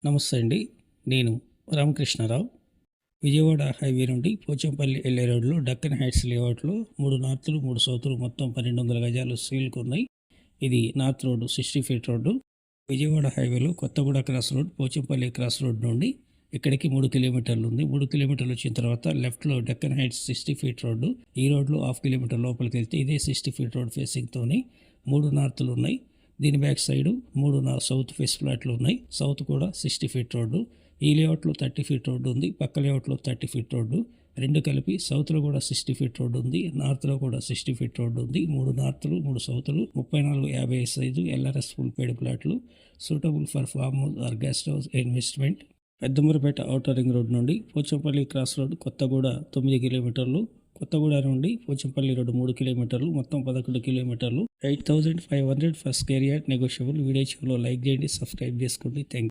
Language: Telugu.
నమస్తే అండి. నేను రామకృష్ణారావు. విజయవాడ హైవే నుండి పోచంపల్లి వెళ్ళే రోడ్లో డక్కన్ హైట్స్ లేఅవుట్లో 3 నార్త్లు 3 సౌత్లు మొత్తం 1200 గజాలు సేల్కు ఉన్నాయి. ఇది north road 60 feet road. Vijayawada హైవేలో Kothaguda cross road, Pochampalli cross road నుండి ఇక్కడికి 3 కిలోమీటర్లు ఉంది. 3 కిలోమీటర్లు వచ్చిన తర్వాత లెఫ్ట్లో డక్కన్ హైట్స్ 60 ఫీట్ రోడ్డు. ఈ రోడ్లో హాఫ్ కిలోమీటర్ లోపలికి వెళ్తే ఇదే 60 ఫీట్ రోడ్ ఫేసింగ్తోని 3 నార్త్లు ఉన్నాయి. దీని బ్యాక్ సైడ్ 3 సౌత్ ఫేస్ ఫ్లాట్లు ఉన్నాయి. సౌత్ కూడా 60 ఫీట్ రోడ్డు. ఈ లేఅవుట్లో 30 ఫీట్ రోడ్డు ఉంది. పక్క లేఅవుట్లో 30 ఫీట్ రోడ్డు. రెండు కలిపి సౌత్లో కూడా 60 ఫీట్ రోడ్డు ఉంది. నార్త్లో కూడా 60 ఫీట్ రోడ్డు ఉంది. 3 నార్త్లు 3 సౌత్లు 34-50 సైజు ఎల్ఆర్ఎస్ ఫుల్ పేడ్ ప్లాట్లు suitable for farm house or guest house investment. Peddamurupeta outer ring road నుండి పోచంపల్లి క్రాస్ రోడ్ కొత్తగూడ 9 కిలోమీటర్లు. కొత్తగూడ నుండి పోచంపల్లి రోడ్డు 3 కిలోమీటర్లు, మొత్తం 11 కిలోమీటర్లు. 8,500 for square yard negotiable. Video like చేయండి, సబ్స్క్రైబ్ చేసుకోండి. Thank you.